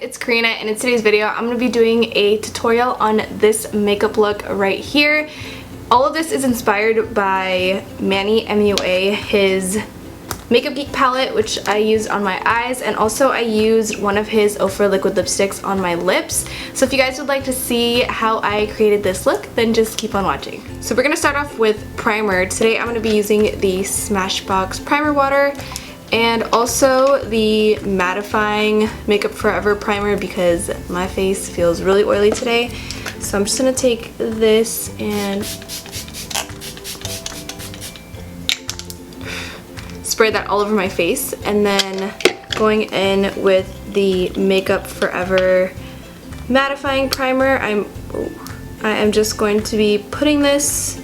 it's Karina, and in today's video I'm going to be doing a tutorial on this makeup look right here. All of this is inspired by MANNY MUA, his Makeup Geek palette, which I used on my eyes, and also I used one of his OFRA liquid lipsticks on my lips. So if you guys would like to see how I created this look, then just keep on watching. So we're going to start off with primer. Today I'm going to be using the Smashbox primer water and also the mattifying Makeup Forever primer because my face feels really oily today. So I'm just going to take this and spray that all over my face, and then going in with the Makeup Forever mattifying primer. I am just going to be putting this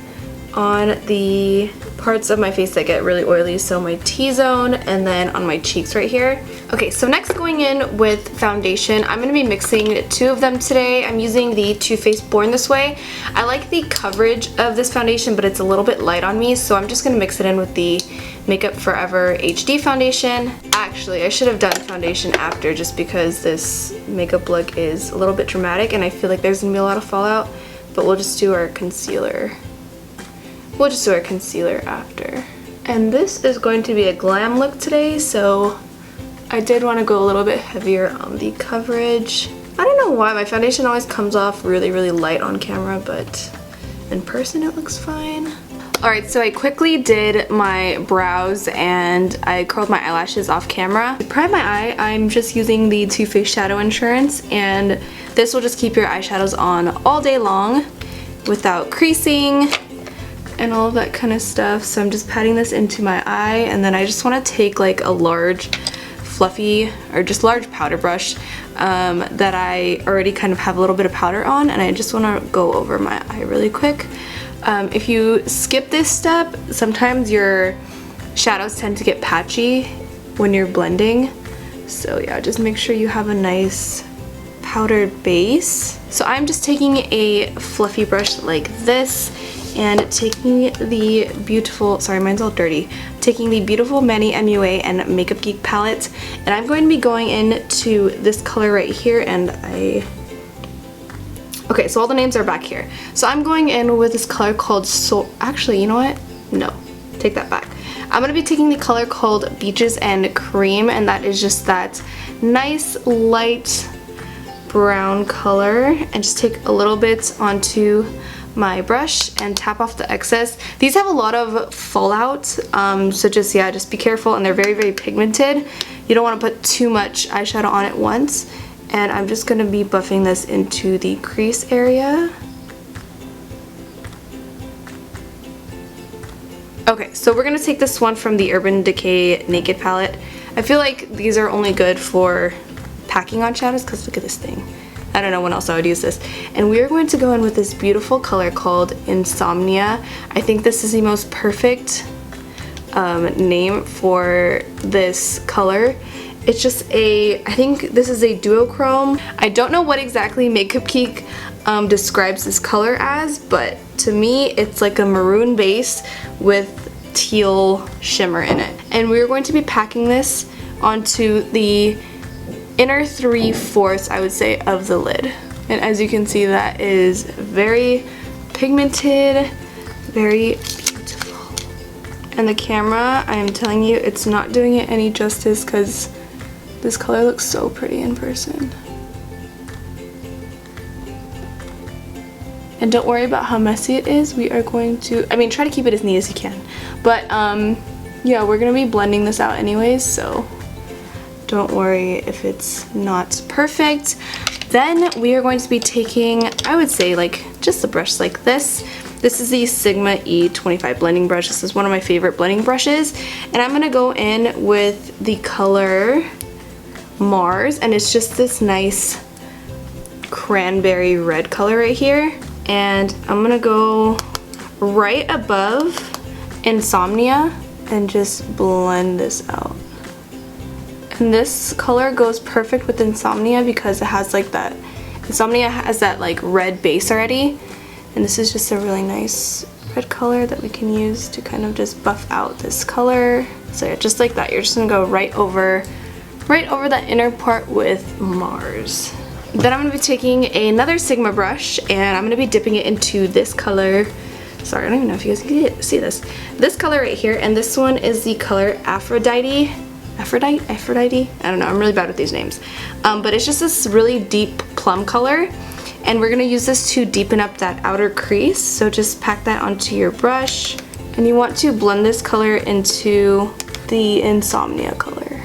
on the parts of my face that get really oily, so my T-zone and then on my cheeks right here. Okay, so next going in with foundation, I'm going to be mixing two of them today. I'm using the Too Faced Born This Way. I like the coverage of this foundation, but it's a little bit light on me, so I'm just going to mix it in with the Makeup Forever HD foundation. Actually, I should have done foundation after just because this makeup look is a little bit dramatic and I feel like there's going to be a lot of fallout, but we'll just do our concealer. We'll just do our concealer after. And this is going to be a glam look today, so I did want to go a little bit heavier on the coverage. I don't know why, my foundation always comes off really, really light on camera, but in person it looks fine. Alright, so I quickly did my brows and I curled my eyelashes off camera. To prime my eye, I'm just using the Too Faced Shadow Insurance, and this will just keep your eyeshadows on all day long without creasing and all of that kind of stuff. So I'm just patting this into my eye, and then I just want to take like a large fluffy or just large powder brush that I already kind of have a little bit of powder on, and I just want to go over my eye really quick. If you skip this step, sometimes your shadows tend to get patchy when you're blending, so yeah, just make sure you have a nice powdered base. So I'm just taking a fluffy brush like this and taking the beautiful, sorry mine's all dirty, taking the beautiful MANNY MUA and Makeup Geek palette, and I'm going to be going into this color right here, and okay, so all the names are back here. So I'm going in with this color called actually, you know what? No, take that back. I'm going to be taking the color called Beaches and Cream, and that is just that nice light brown color, and just take a little bit onto my brush and tap off the excess. These have a lot of fallout, so just be careful, and they're very, very pigmented. You don't want to put too much eyeshadow on at once. And I'm just going to be buffing this into the crease area. Okay, so we're going to take this one from the Urban Decay Naked palette. I feel like these are only good for packing on shadows because look at this thing. I don't know when else I would use this. And we're going to go in with this beautiful color called Insomnia. I think this is the most perfect name for this color. It's just I think this is a duochrome. I don't know what exactly Makeup Geek describes this color as, but to me it's like a maroon base with teal shimmer in it. And we're going to be packing this onto the inner 3/4, I would say, of the lid. And as you can see, that is very pigmented, very beautiful. And the camera, I am telling you, it's not doing it any justice because this color looks so pretty in person. And don't worry about how messy it is. We are going to, try to keep it as neat as you can. But yeah, we're going to be blending this out anyways, so don't worry if it's not perfect. Then we are going to be taking, I would say, like just a brush like this. This is the Sigma E25 blending brush. This is one of my favorite blending brushes. And I'm going to go in with the color Mars, and it's just this nice cranberry red color right here, and I'm gonna go right above Insomnia and just blend this out. And this color goes perfect with Insomnia because it has like that, Insomnia has that like red base already, and this is just a really nice red color that we can use to kind of just buff out this color. So yeah, just like that, you're just gonna go right over right over that inner part with Mars. Then I'm going to be taking another Sigma brush and I'm going to be dipping it into this color. Sorry, I don't even know if you guys can see this. This color right here, and this one is the color Aphrodite? Aphrodite? I don't know, I'm really bad with these names. But it's just this really deep plum color. And we're going to use this to deepen up that outer crease. So just pack that onto your brush. And you want to blend this color into the Insomnia color.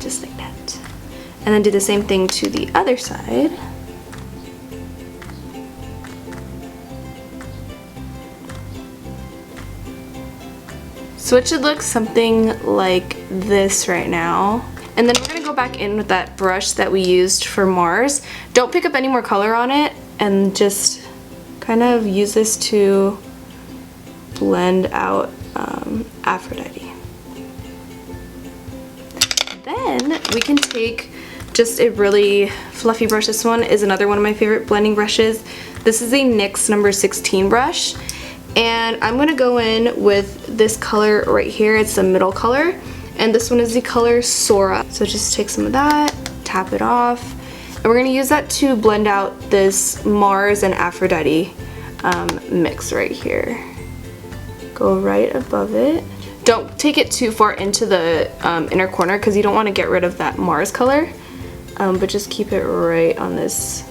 Just like that. And then do the same thing to the other side. So it should look something like this right now. And then we're going to go back in with that brush that we used for Mars. Don't pick up any more color on it and just kind of use this to blend out Aphrodite. Then we can take just a really fluffy brush. This one is another one of my favorite blending brushes. This is a NYX number 16 brush. And I'm going to go in with this color right here. It's the middle color. And this one is the color Sora. So just take some of that, tap it off. And we're going to use that to blend out this Mars and Aphrodite mix right here. Go right above it. Don't take it too far into the inner corner because you don't want to get rid of that Mars color. But just keep it right on this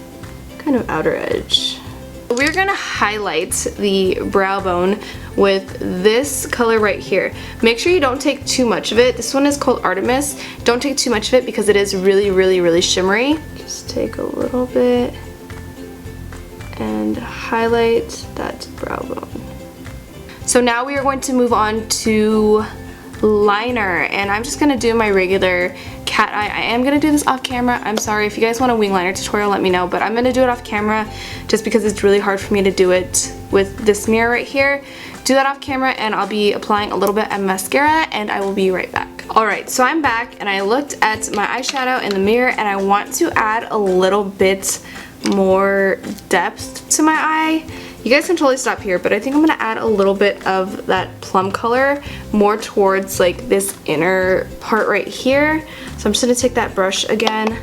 kind of outer edge. We're going to highlight the brow bone with this color right here. Make sure you don't take too much of it. This one is called Artemis. Don't take too much of it because it is really, really, really shimmery. Just take a little bit and highlight that brow bone. So now we are going to move on to liner, and I'm just going to do my regular cat eye. I am going to do this off camera. I'm sorry, if you guys want a wing liner tutorial, let me know, but I'm going to do it off camera just because it's really hard for me to do it with this mirror right here. Do that off camera and I'll be applying a little bit of mascara and I will be right back. Alright, so I'm back and I looked at my eyeshadow in the mirror and I want to add a little bit more depth to my eye. You guys can totally stop here, but I think I'm going to add a little bit of that plum color more towards like this inner part right here. So I'm just going to take that brush again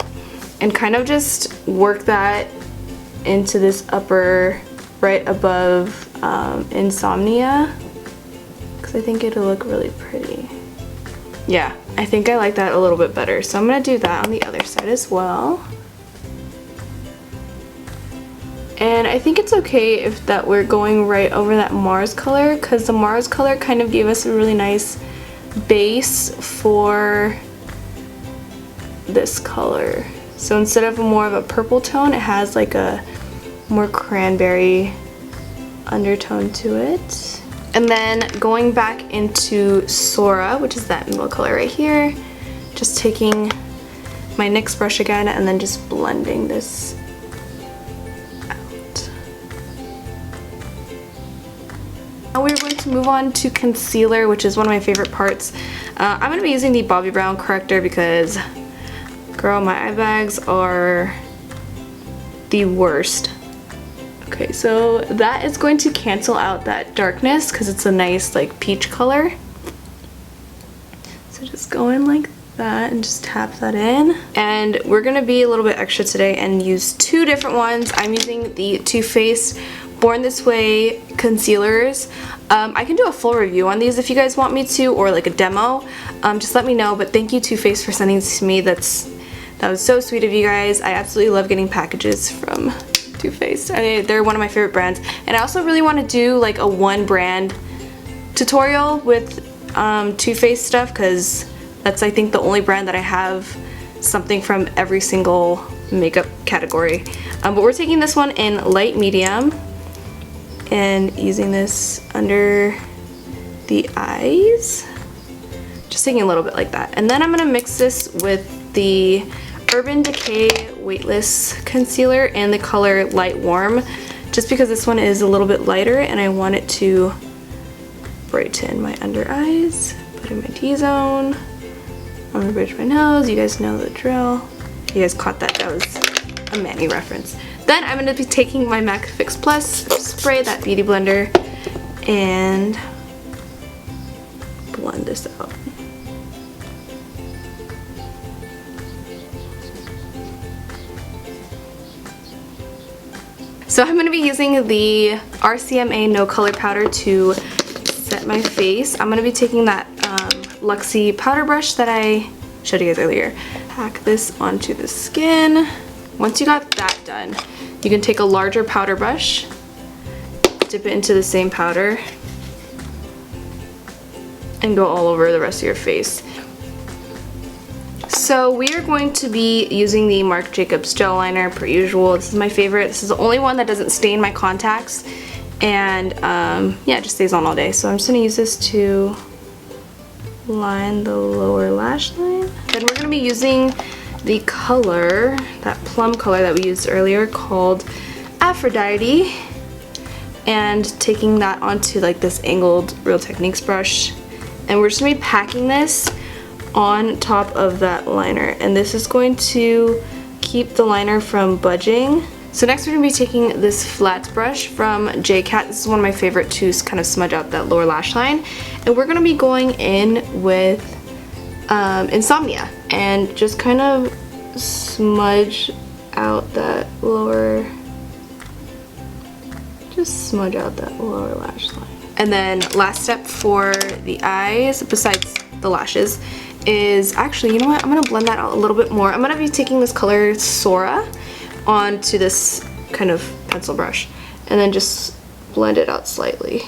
and kind of just work that into this upper right above Insomnia, because I think it'll look really pretty. Yeah, I think I like that a little bit better. So I'm going to do that on the other side as well. And I think it's okay if that we're going right over that Mars color, because the Mars color kind of gave us a really nice base for this color. So instead of more of a purple tone, it has like a more cranberry undertone to it. And then going back into Sora, which is that middle color right here, just taking my NYX brush again and then just blending this out. Now we're going to move on to concealer, which is one of my favorite parts. I'm going to be using the Bobbi Brown corrector because, girl, my eye bags are the worst. Okay, so that is going to cancel out that darkness because it's a nice like peach color. So just go in like that and just tap that in. And we're going to be a little bit extra today and use two different ones. I'm using the Too Faced Born This Way concealers. I can do a full review on these if you guys want me to, or like a demo. Just let me know, but thank you Too Faced for sending these to me. That was so sweet of you guys. I absolutely love getting packages from Too Faced. They're one of my favorite brands. And I also really want to do like a one brand tutorial with Too Faced stuff, because that's I think the only brand that I have something from every single makeup category. But we're taking this one in light medium and using this under the eyes. Just taking a little bit like that. And then I'm going to mix this with the Urban Decay Weightless Concealer and the color Light Warm, just because this one is a little bit lighter and I want it to brighten my under eyes. Put in my T-zone, on the bridge of my nose. You guys know the drill. You guys caught that. That was a Manny reference. Then I'm going to be taking my MAC Fix Plus, spray that beauty blender, and blend this out. So I'm going to be using the RCMA No Color Powder to set my face. I'm going to be taking that Luxie powder brush that I showed you guys earlier. Pack this onto the skin. Once you got that done, you can take a larger powder brush, dip it into the same powder, and go all over the rest of your face. So we are going to be using the Marc Jacobs gel liner per usual. This is my favorite. This is the only one that doesn't stain my contacts, and yeah, it just stays on all day. So I'm just going to use this to line the lower lash line. Then we're going to be using the color, that plum color that we used earlier called Aphrodite, and taking that onto like this angled Real Techniques brush. And we're just going to be packing this on top of that liner, and this is going to keep the liner from budging. So next we're going to be taking this flat brush from Jaclyn. This is one of my favorite to kind of smudge out that lower lash line, and we're going to be going in with Insomnia and just kind of smudge out that lower, lash line. And then last step for the eyes, besides the lashes, is actually, you know what, I'm going to blend that out a little bit more. I'm going to be taking this color Sora onto this kind of pencil brush and then just blend it out slightly,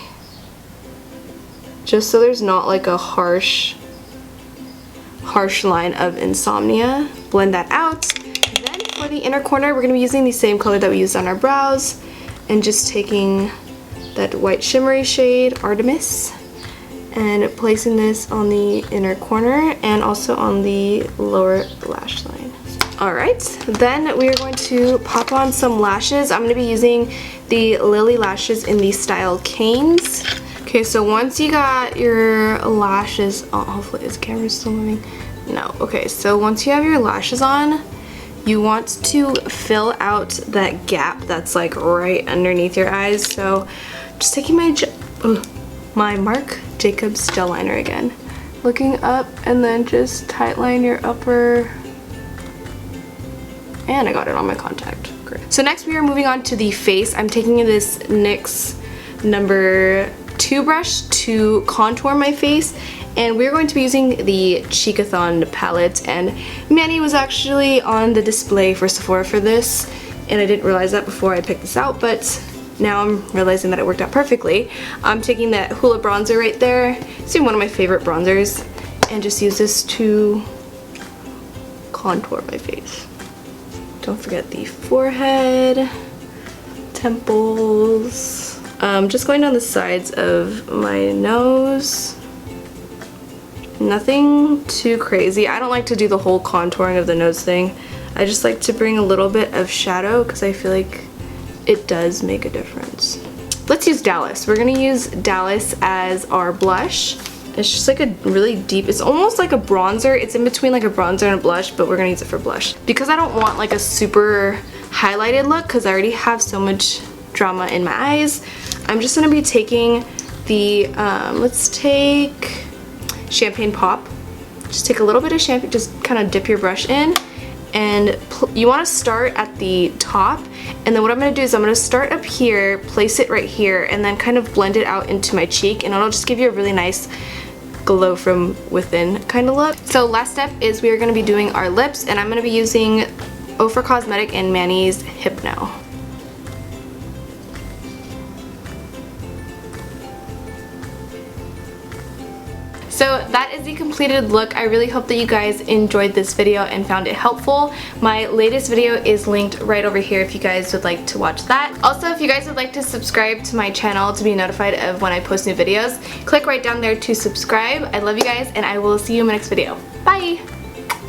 just so there's not like a harsh line of Insomnia. Blend that out. Then for the inner corner, we're going to be using the same color that we used on our brows and just taking that white shimmery shade, Artemis, and placing this on the inner corner and also on the lower lash line. Alright, then we are going to pop on some lashes. I'm going to be using the Lily lashes in the style Canes. Okay, so once you got your lashes on, hopefully this camera's still moving. No, okay, so once you have your lashes on, you want to fill out that gap that's like right underneath your eyes. So just taking my Marc Jacobs gel liner again, looking up, and then just tightline your upper, and I got it on my contact. Great. So next we are moving on to the face. I'm taking this NYX number 2 brush to contour my face, and we're going to be using the Cheekathon palette, and Manny was actually on the display for Sephora for this, and I didn't realize that before I picked this out, but now I'm realizing that it worked out perfectly. I'm taking that Hoola bronzer right there. It's one of my favorite bronzers, and just use this to contour my face. Don't forget the forehead, temples. Just going down the sides of my nose. Nothing too crazy. I don't like to do the whole contouring of the nose thing. I just like to bring a little bit of shadow because I feel like it does make a difference. Let's use Dallas. We're gonna use Dallas as our blush. It's just like a really deep, it's almost like a bronzer. It's in between like a bronzer and a blush, but we're gonna use it for blush. Because I don't want like a super highlighted look, because I already have so much drama in my eyes, I'm just gonna be taking the, let's take Champagne Pop. Just take a little bit of champagne, just kind of dip your brush in, and you want to start at the top, and then what I'm going to do is I'm going to start up here, place it right here, and then kind of blend it out into my cheek, and it'll just give you a really nice glow from within kind of look. So last step is we are going to be doing our lips, and I'm going to be using OFRA Cosmetic and Manny's Hypno. So that is the completed look. I really hope that you guys enjoyed this video and found it helpful. My latest video is linked right over here if you guys would like to watch that. Also, if you guys would like to subscribe to my channel to be notified of when I post new videos, click right down there to subscribe. I love you guys, and I will see you in my next video. Bye!